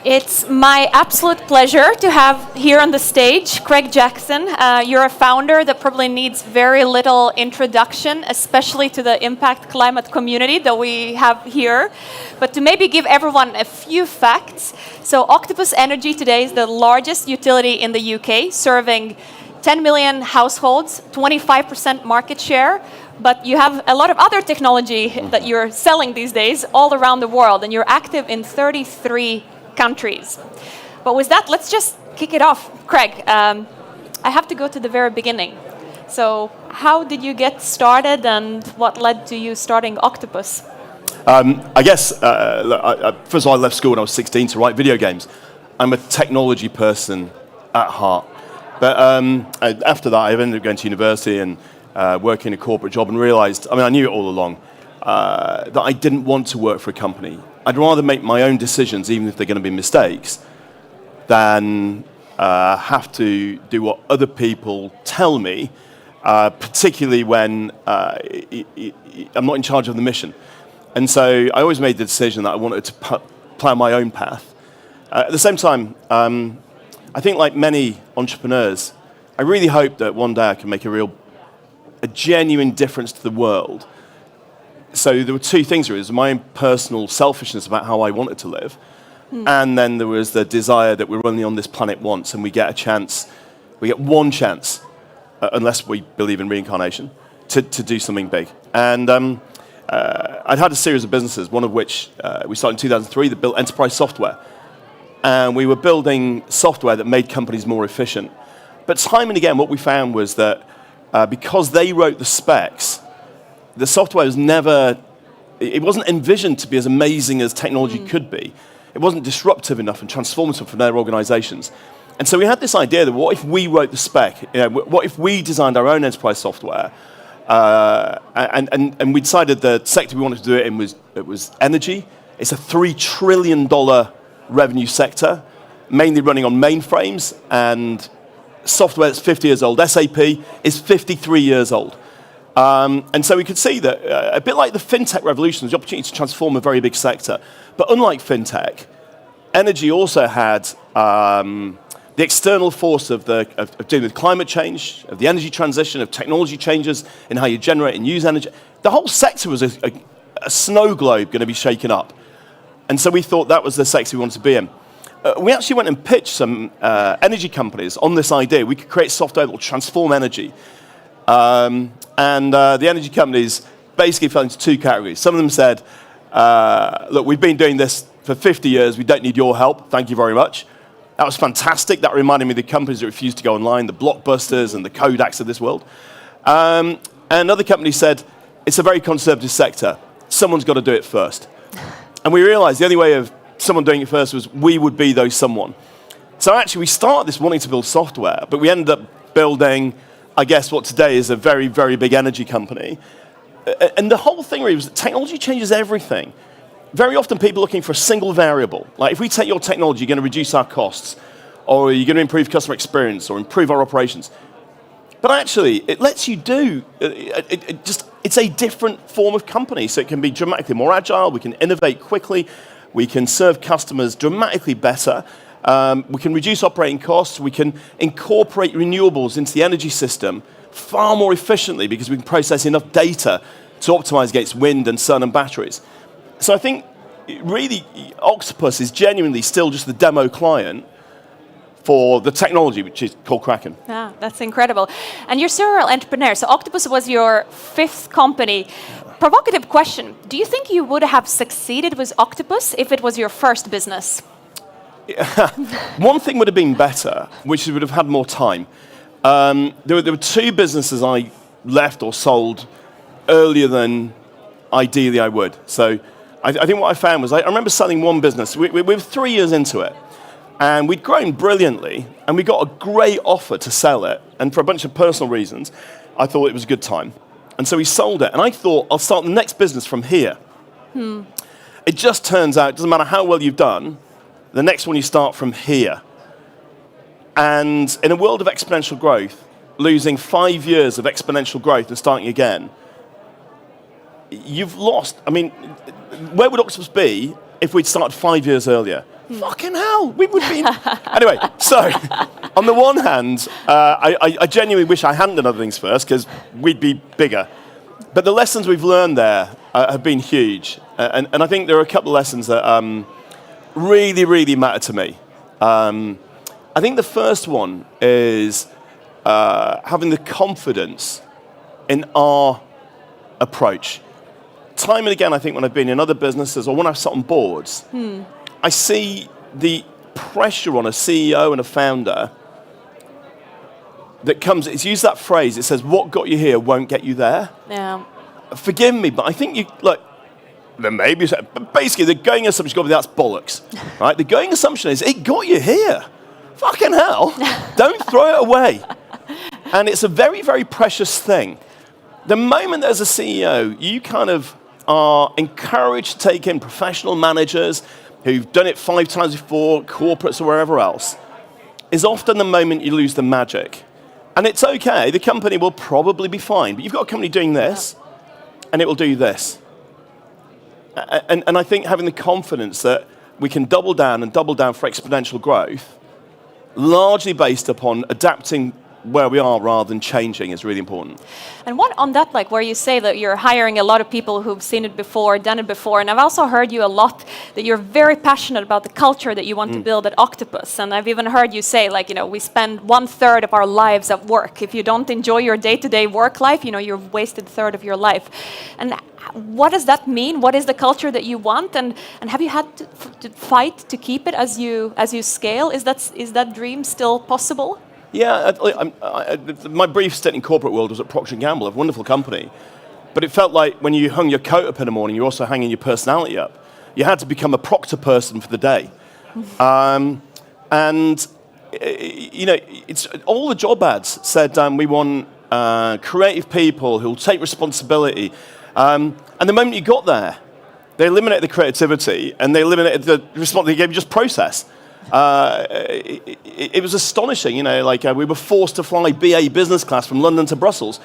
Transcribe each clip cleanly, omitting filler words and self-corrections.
It's my absolute pleasure to have here on the stage Craig Jackson. You're a founder that probably needs very little introduction, especially to the impact climate community that we have here. But to maybe give everyone a few facts. So Octopus Energy today is the largest utility in the UK, serving 10 million households, 25% market share. But you have a lot of other technology that you're selling these days all around the world, and you're active in 33 countries. But with that, let's just kick it off. Craig, I have to go to the very beginning. So how did you get started, and what led to you starting Octopus? I guess, first of all, I left school when I was 16 to write video games. I'm a technology person at heart. But after that, I ended up going to university and working a corporate job and realized, I knew it all along, that I didn't want to work for a company. I'd rather make my own decisions, even if they're going to be mistakes, than have to do what other people tell me, particularly when I'm not in charge of the mission. And so I always made the decision that I wanted to plan my own path. At the same time, I think like many entrepreneurs, I really hope that one day I can make a genuine difference to the world. So there were two things. There was my own personal selfishness about how I wanted to live, and then there was the desire that we're only on this planet once, and we get one chance, unless we believe in reincarnation, to do something big. And I'd had a series of businesses, one of which we started in 2003 that built enterprise software. And we were building software that made companies more efficient. But time and again, what we found was that because they wrote the specs, the software was it wasn't envisioned to be as amazing as technology could be. It wasn't disruptive enough and transformative for their organizations. And so we had this idea that what if we wrote the spec? What if we designed our own enterprise software? And we decided the sector we wanted to do it in was energy. It's a $3 trillion revenue sector, mainly running on mainframes and software that's 50 years old. SAP is 53 years old. And so we could see that a bit like the fintech revolution, there's the opportunity to transform a very big sector. But unlike fintech, energy also had the external force of dealing with climate change, of the energy transition, of technology changes in how you generate and use energy. The whole sector was a snow globe going to be shaken up. And so we thought that was the sector we wanted to be in. We actually went and pitched some energy companies on this idea. We could create software that will transform energy. And the energy companies basically fell into two categories. Some of them said, look, we've been doing this for 50 years. We don't need your help. Thank you very much. That was fantastic. That reminded me of the companies that refused to go online, the Blockbusters and the Kodaks of this world. And another company said, it's a very conservative sector. Someone's got to do it first. And we realized the only way of someone doing it first was we would be those someone. So actually we started this wanting to build software, but we ended up building, I guess, what today is a very, very big energy company. And the whole thing really was that technology changes everything. Very often people are looking for a single variable. Like if we take your technology, you're going to reduce our costs, or you're going to improve customer experience, or improve our operations. But actually, it lets you do, it's a different form of company. So it can be dramatically more agile, we can innovate quickly, we can serve customers dramatically better, we can reduce operating costs, we can incorporate renewables into the energy system far more efficiently because we can process enough data to optimize against wind and sun and batteries. So I think really Octopus is genuinely still just the demo client for the technology, which is called Kraken. Yeah, that's incredible. And you're serial entrepreneur, so Octopus was your fifth company. Provocative question, do you think you would have succeeded with Octopus if it was your first business? One thing would have been better, which would have had more time. There were two businesses I left or sold earlier than ideally I would. So I think what I found was I remember selling one business. We were 3 years into it. And we'd grown brilliantly, and we got a great offer to sell it. And for a bunch of personal reasons, I thought it was a good time. And so we sold it. And I thought, I'll start the next business from here. It just turns out, it doesn't matter how well you've done, the next one you start from here. And in a world of exponential growth, losing 5 years of exponential growth and starting again, you've lost. I mean, where would Octopus be if we'd started 5 years earlier? Fucking hell, we would be... Anyway, so on the one hand, I genuinely wish I hadn't done other things first because we'd be bigger. But the lessons we've learned there have been huge. And I think there are a couple of lessons that really, really matter to me. I think the first one is having the confidence in our approach. Time and again, I think when I've been in other businesses or when I've sat on boards, I see the pressure on a CEO and a founder that comes, it's used that phrase, it says, what got you here won't get you there. Yeah. Forgive me, but I think you, like, there may be, but basically the going assumption, got to be that's bollocks, right? The going assumption is, it got you here. Fucking hell, don't throw it away. And it's a very, very precious thing. The moment there's a CEO, you kind of are encouraged to take in professional managers who've done it 5 times before, corporates or wherever else, is often the moment you lose the magic. And it's okay, the company will probably be fine, but you've got a company doing this, and it will do this. And I think having the confidence that we can double down for exponential growth, largely based upon adapting where we are rather than changing, is really important. And what on that, like where you say that you're hiring a lot of people who've seen it before, done it before, and I've also heard you a lot that you're very passionate about the culture that you want to build at Octopus. And I've even heard you say, like, you know, we spend 1/3 of our lives at work. If you don't enjoy your day-to-day work life, you know, you've wasted 1/3 of your life. And what does that mean? What is the culture that you want? And have you had to fight to keep it as you scale? Is that dream still possible? Yeah, my brief stint in corporate world was at Procter & Gamble, a wonderful company. But it felt like when you hung your coat up in the morning, you're also hanging your personality up. You had to become a Procter person for the day. You know, it's all the job ads said we want creative people who'll take responsibility. And the moment you got there, they eliminated the creativity and they eliminated the responsibility. They gave you just process. It was astonishing, you know, like we were forced to fly BA business class from London to Brussels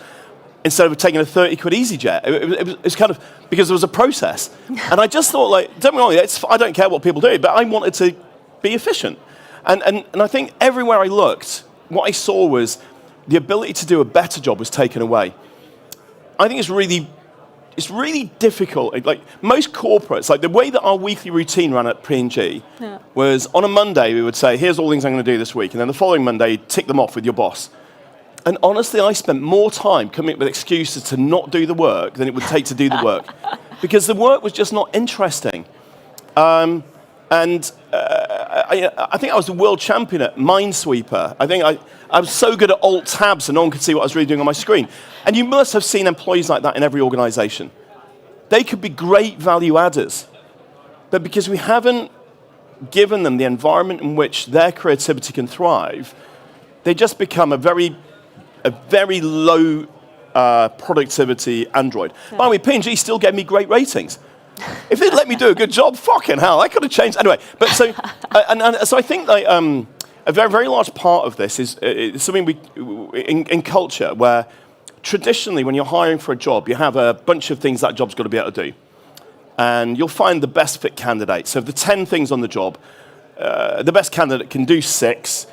instead of taking a 30 quid EasyJet. It was kind of, because there was a process. And I just thought, like, don't get me wrong, I don't care what people do, but I wanted to be efficient. And I think everywhere I looked, what I saw was the ability to do a better job was taken away. I think it's really difficult. Like most corporates, like the way that our weekly routine ran at P&G was on a Monday we would say, here's all the things I'm going to do this week. And then the following Monday, you'd tick them off with your boss. And honestly, I spent more time coming up with excuses to not do the work than it would take to do the work. Because the work was just not interesting. I think I was the world champion at Minesweeper. I think I was so good at Alt-Tab so no one could see what I was really doing on my screen. And you must have seen employees like that in every organization. They could be great value adders. But because we haven't given them the environment in which their creativity can thrive, they just become a very low productivity android. Yeah. By the way, P&G still gave me great ratings. If they'd let me do a good job, fucking hell, I could have changed. Anyway, but so, so I think like, a very, very large part of this is something in culture where traditionally when you're hiring for a job, you have a bunch of things that job's got to be able to do. And you'll find the best fit candidate. So of the 10 things on the job, the best candidate can do 6.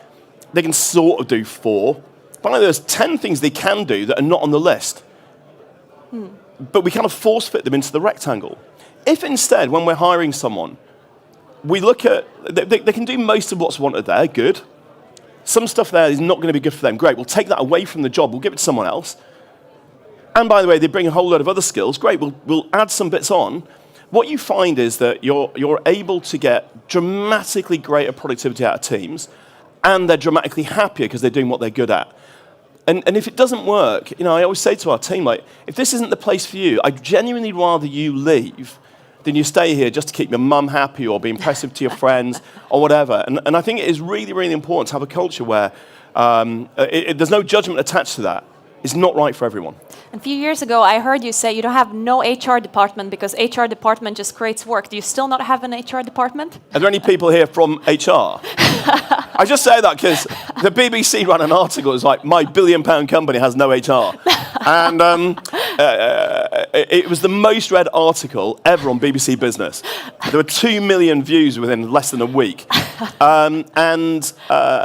They can sort of do 4. But there's 10 things they can do that are not on the list. But we kind of force fit them into the rectangle. If instead, when we're hiring someone, we look at, they can do most of what's wanted there, good. Some stuff there is not going to be good for them, great. We'll take that away from the job, we'll give it to someone else. And by the way, they bring a whole load of other skills, great, we'll add some bits on. What you find is that you're able to get dramatically greater productivity out of teams, and they're dramatically happier because they're doing what they're good at. And if it doesn't work, you know, I always say to our team, like, if this isn't the place for you, I'd genuinely rather you leave than you stay here just to keep your mum happy or be impressive to your friends or whatever. And I think it is really, really important to have a culture where there's no judgment attached to that. It's not right for everyone. A few years ago, I heard you say you don't have no HR department because HR department just creates work. Do you still not have an HR department? Are there any people here from HR? I just say that because the BBC ran an article. It's like, my £1 billion company has no HR. And it was the most read article ever on BBC Business. There were 2 million views within less than a week. Did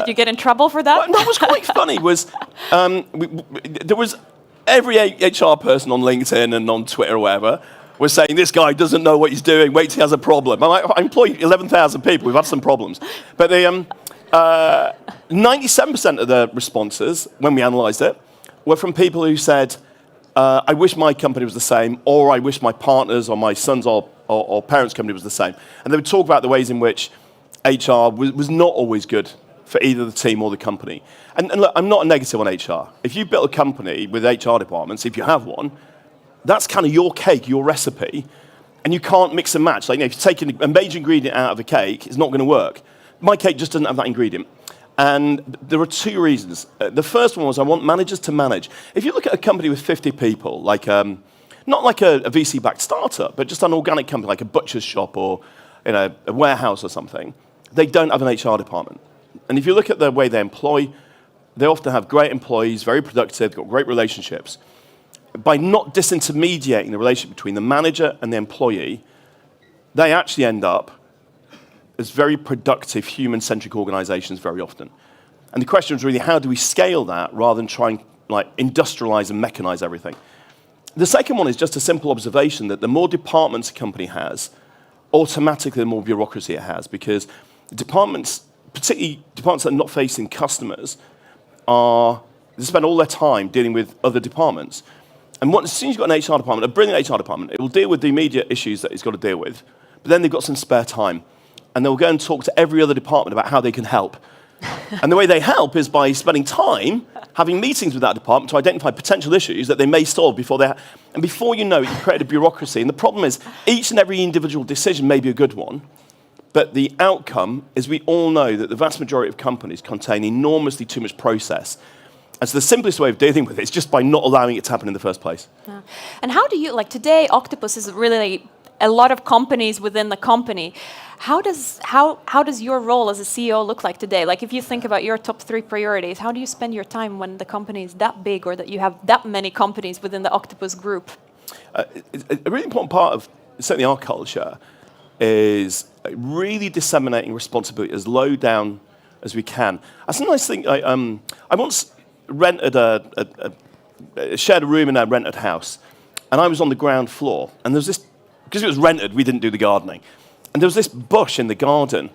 you get in trouble for that? Well, no, what was quite funny was there was every HR person on LinkedIn and on Twitter or whatever was saying, this guy doesn't know what he's doing, wait till he has a problem. I'm like, I employ 11,000 people, we've had some problems. But 97% of the responses, when we analysed it, were from people who said, I wish my company was the same, or I wish my partners or my sons or parents' company was the same. And they would talk about the ways in which HR was not always good for either the team or the company. And look, I'm not a negative on HR. If you built a company with HR departments, if you have one, that's kind of your cake, your recipe, and you can't mix and match. Like, if you take a major ingredient out of a cake, it's not going to work. My cake just doesn't have that ingredient. And there are 2 reasons. The first one was I want managers to manage. If you look at a company with 50 people, like not like a VC-backed startup, but just an organic company like a butcher's shop or a warehouse or something, they don't have an HR department. And if you look at the way they employ, they often have great employees, very productive, they've got great relationships. By not disintermediating the relationship between the manager and the employee, they actually end up as very productive, human-centric organizations very often. And the question is really, how do we scale that rather than try and industrialize and mechanize everything? The second one is just a simple observation that the more departments a company has, automatically the more bureaucracy it has, because departments, particularly departments that are not facing customers, they spend all their time dealing with other departments. And as soon as you've got an HR department, a brilliant HR department, it will deal with the immediate issues that it's got to deal with, but then they've got some spare time. And they'll go and talk to every other department about how they can help. And the way they help is by spending time having meetings with that department to identify potential issues that they may solve before and before you know it, you create a bureaucracy. And the problem is each and every individual decision may be a good one, but the outcome is we all know that the vast majority of companies contain enormously too much process. And so the simplest way of dealing with it is just by not allowing it to happen in the first place. Yeah. And how do you, today, Octopus is really a lot of companies within the company. How does your role as a CEO look like today? Like, if you think about your top 3 priorities, how do you spend your time when the company is that big or that you have that many companies within the Octopus group? A really important part of certainly our culture is really disseminating responsibility as low down as we can. I sometimes think I once rented shared a room in a rented house, and I was on the ground floor, and there was this. Because it was rented, we didn't do the gardening. And there was this bush in the garden,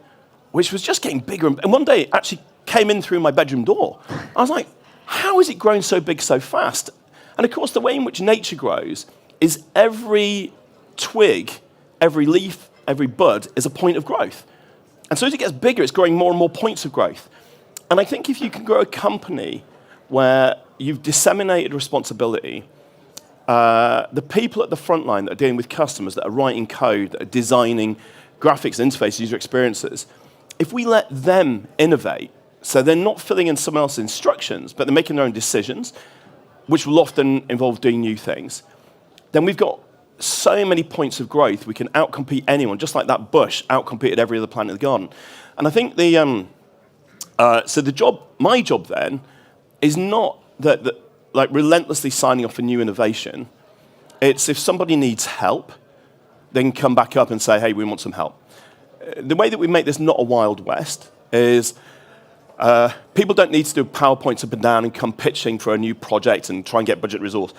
which was just getting bigger. And one day, it actually came in through my bedroom door. I was like, how is it growing so big so fast? And of course, the way in which nature grows is every twig, every leaf, every bud is a point of growth. And so as it gets bigger, it's growing more and more points of growth. And I think if you can grow a company where you've disseminated responsibility, the people at the front line that are dealing with customers, that are writing code, that are designing graphics, interfaces, user experiences, if we let them innovate, so they're not filling in someone else's instructions, but they're making their own decisions, which will often involve doing new things, then we've got so many points of growth, we can outcompete anyone, just like that bush outcompeted every other plant in the garden. And I think my job then, is not that relentlessly signing off for new innovation. It's if somebody needs help, they can come back up and say, hey, we want some help. The way that we make this not a Wild West is people don't need to do PowerPoints up and down and come pitching for a new project and try and get budget resource.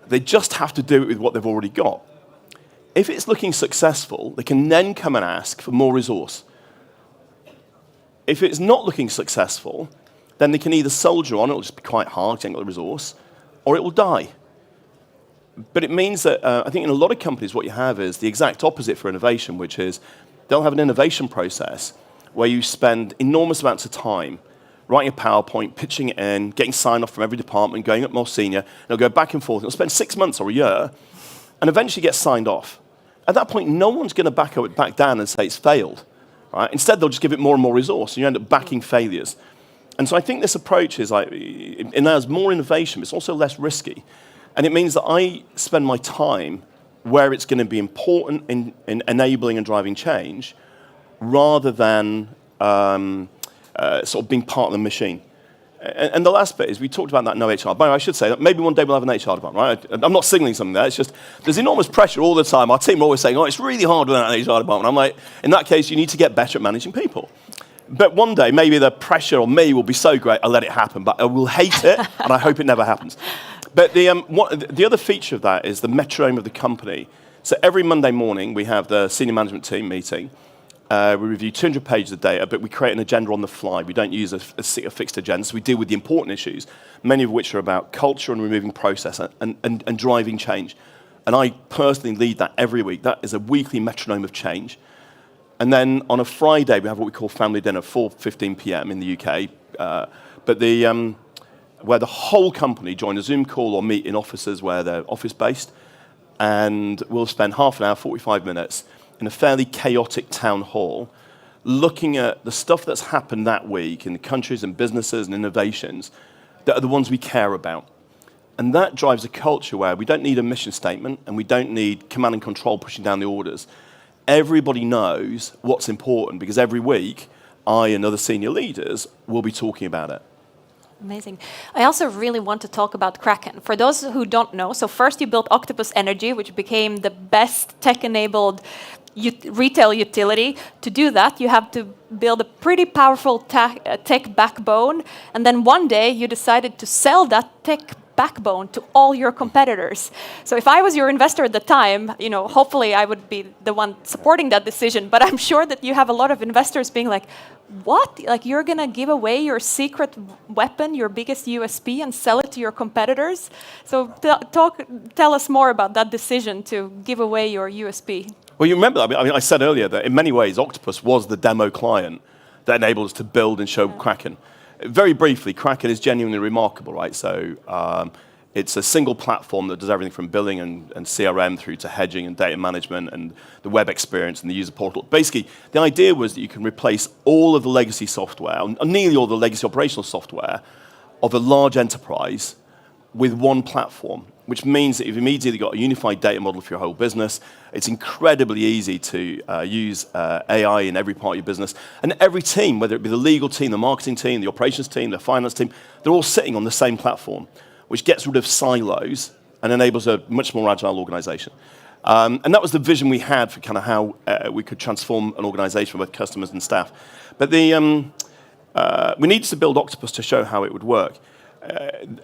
They just have to do it with what they've already got. If it's looking successful, they can then come and ask for more resource. If it's not looking successful, then they can either soldier on, it'll just be quite hard, because they ain't got the resource, or it will die. But it means that I think in a lot of companies what you have is the exact opposite for innovation, which is they'll have an innovation process where you spend enormous amounts of time writing a PowerPoint, pitching it in, getting signed off from every department, going up more senior, and it'll go back and forth. It'll spend 6 months or a year, and eventually get signed off. At that point, no one's going to back down and say it's failed. Right? Instead, they'll just give it more and more resource, and you end up backing failures. And so I think this approach is it allows more innovation, but it's also less risky. And it means that I spend my time where it's going to be important in enabling and driving change, rather than sort of being part of the machine. And the last bit is we talked about that no HR. By the way, I should say that maybe one day we'll have an HR department, right? I'm not signaling something there. It's just there's enormous pressure all the time. Our team are always saying, oh, it's really hard without an HR department. I'm like, in that case, you need to get better at managing people. But one day, maybe the pressure on me will be so great, I'll let it happen. But I will hate it, and I hope it never happens. But the other feature of that is the metronome of the company. So every Monday morning, we have the senior management team meeting. We review 200 pages of data, but we create an agenda on the fly. We don't use a fixed agenda, so we deal with the important issues, many of which are about culture and removing process and driving change. And I personally lead that every week. That is a weekly metronome of change. And then on a Friday, we have what we call family dinner, 4:15 p.m. in the UK, where the whole company join a Zoom call or meet in offices where they're office-based, and we'll spend half an hour, 45 minutes, in a fairly chaotic town hall, looking at the stuff that's happened that week in the countries and businesses and innovations that are the ones we care about. And that drives a culture where we don't need a mission statement and we don't need command and control pushing down the orders. Everybody knows what's important because every week I and other senior leaders will be talking about it. Amazing. I also really want to talk about Kraken. For those who don't know, so first you built Octopus Energy, which became the best tech-enabled retail utility. To do that, you have to build a pretty powerful tech backbone, and then one day you decided to sell that tech backbone to all your competitors. So if I was your investor at the time, hopefully I would be the one supporting that decision, but I'm sure that you have a lot of investors being like, what? Like you're gonna give away your secret weapon, your biggest USP, and sell it to your competitors? So tell us more about that decision to give away your USP. Well, you remember, I said earlier that in many ways, Octopus was the demo client that enabled us to build and show Kraken. Very briefly, Kraken is genuinely remarkable, right? So it's a single platform that does everything from billing and CRM through to hedging and data management and the web experience and the user portal. Basically, the idea was that you can replace all of the legacy software, or nearly all the legacy operational software of a large enterprise with one platform, which means that you've immediately got a unified data model for your whole business. It's incredibly easy to use AI in every part of your business. And every team, whether it be the legal team, the marketing team, the operations team, the finance team, they're all sitting on the same platform, which gets rid of silos and enables a much more agile organization. And that was the vision we had for kind of how we could transform an organization with customers and staff. But we needed to build Octopus to show how it would work.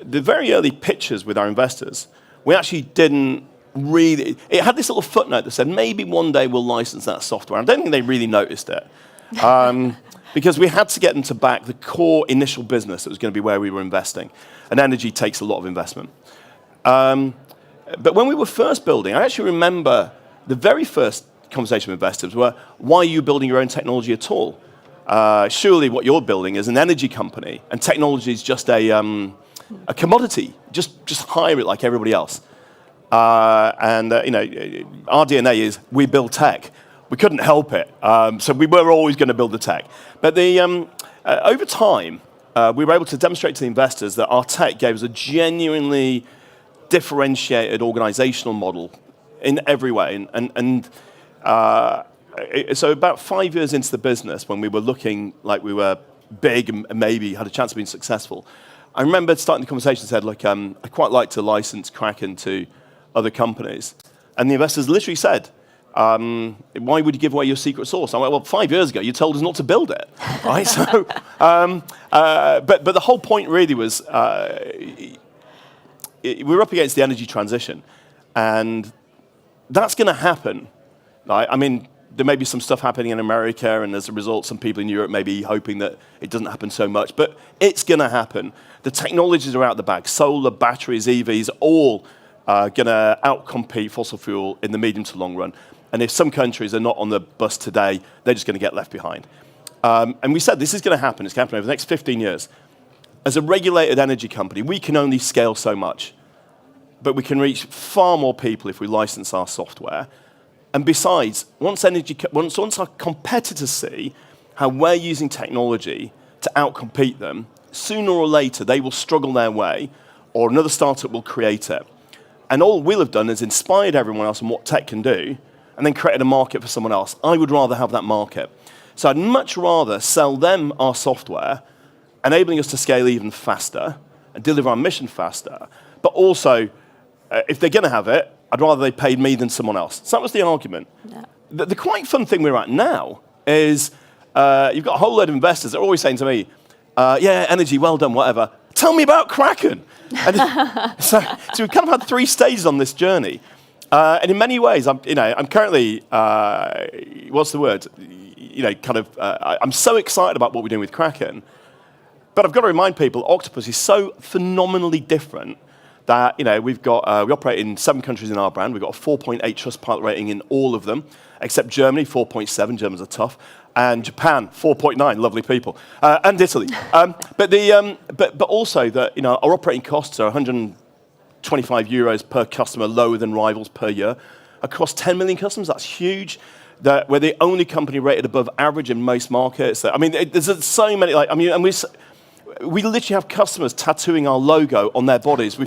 The very early pitches with our investors, we actually didn't really, it had this little footnote that said maybe one day we'll license that software. I don't think they really noticed it because we had to get them to back the core initial business that was going to be where we were investing. And energy takes a lot of investment. But when we were first building, I actually remember the very first conversation with investors were, why are you building your own technology at all? Surely what you're building is an energy company, and technology is just a commodity. Just hire it like everybody else. Our DNA is we build tech. We couldn't help it, so we were always going to build the tech. But over time, we were able to demonstrate to the investors that our tech gave us a genuinely differentiated organizational model in every way, so about 5 years into the business, when we were looking like we were big and maybe had a chance of being successful, I remember starting the conversation and said, look, I'd quite like to license Kraken to other companies. And the investors literally said, why would you give away your secret sauce? I'm like, well, 5 years ago, you told us not to build it, right? So, but the whole point really was we were up against the energy transition, and that's going to happen, right? I mean, there may be some stuff happening in America, and as a result, some people in Europe may be hoping that it doesn't happen so much, but it's going to happen. The technologies are out the bag. Solar, batteries, EVs, all going to outcompete fossil fuel in the medium to long run. And if some countries are not on the bus today, they're just going to get left behind. And we said this is going to happen. It's going to happen over the next 15 years. As a regulated energy company, we can only scale so much, but we can reach far more people if we license our software. And besides, once our competitors see how we're using technology to outcompete them, sooner or later they will struggle their way, or another startup will create it. And all we'll have done is inspired everyone else on what tech can do, and then created a market for someone else. I would rather have that market. So I'd much rather sell them our software enabling us to scale even faster and deliver our mission faster. But also, if they're going to have it, I'd rather they paid me than someone else. So that was the argument. Yeah. The quite fun thing we're at now is you've got a whole load of investors that are always saying to me, yeah, energy, well done, whatever. Tell me about Kraken. And so we've kind of had 3 stages on this journey. And in many ways, I'm currently, what's the word? I'm so excited about what we're doing with Kraken. But I've got to remind people, Octopus is so phenomenally different that, we operate in 7 countries in our brand. We've got a 4.8 Trustpilot rating in all of them, except Germany, 4.7. Germans are tough. And Japan, 4.9, lovely people. And Italy. But also that, our operating costs are 125 euros per customer, lower than rivals per year. Across 10 million customers, that's huge. That we're the only company rated above average in most markets. There's so many, we literally have customers tattooing our logo on their bodies.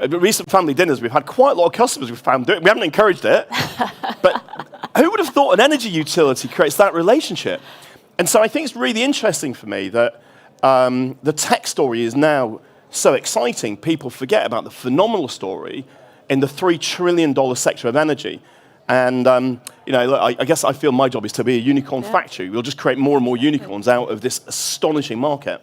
Recent family dinners, we've had quite a lot of customers we've found doing it. We haven't encouraged it, but who would have thought an energy utility creates that relationship? And so I think it's really interesting for me that the tech story is now so exciting, people forget about the phenomenal story in the $3 trillion sector of energy. And I guess I feel my job is to be a unicorn factory. We'll just create more and more unicorns out of this astonishing market.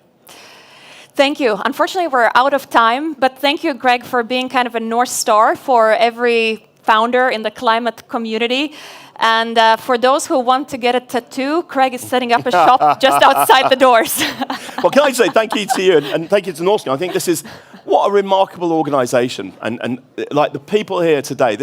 Thank you. Unfortunately, we're out of time, but thank you, Greg, for being kind of a North Star for every founder in the climate community. And for those who want to get a tattoo, Craig is setting up a shop just outside the doors. Well, can I say thank you to you and thank you to Norrsken. I think this is what a remarkable organization. And like the people here today,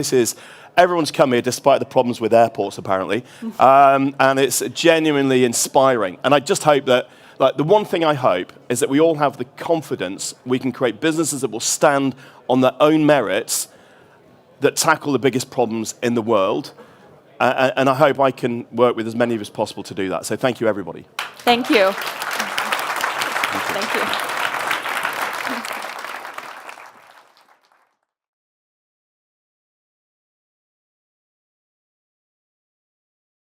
everyone's come here despite the problems with airports, apparently. And it's genuinely inspiring. And I just hope that, the one thing I hope is that we all have the confidence we can create businesses that will stand on their own merits, that tackle the biggest problems in the world. And I hope I can work with as many of us as possible to do that. So thank you, everybody. Thank you. Thank you.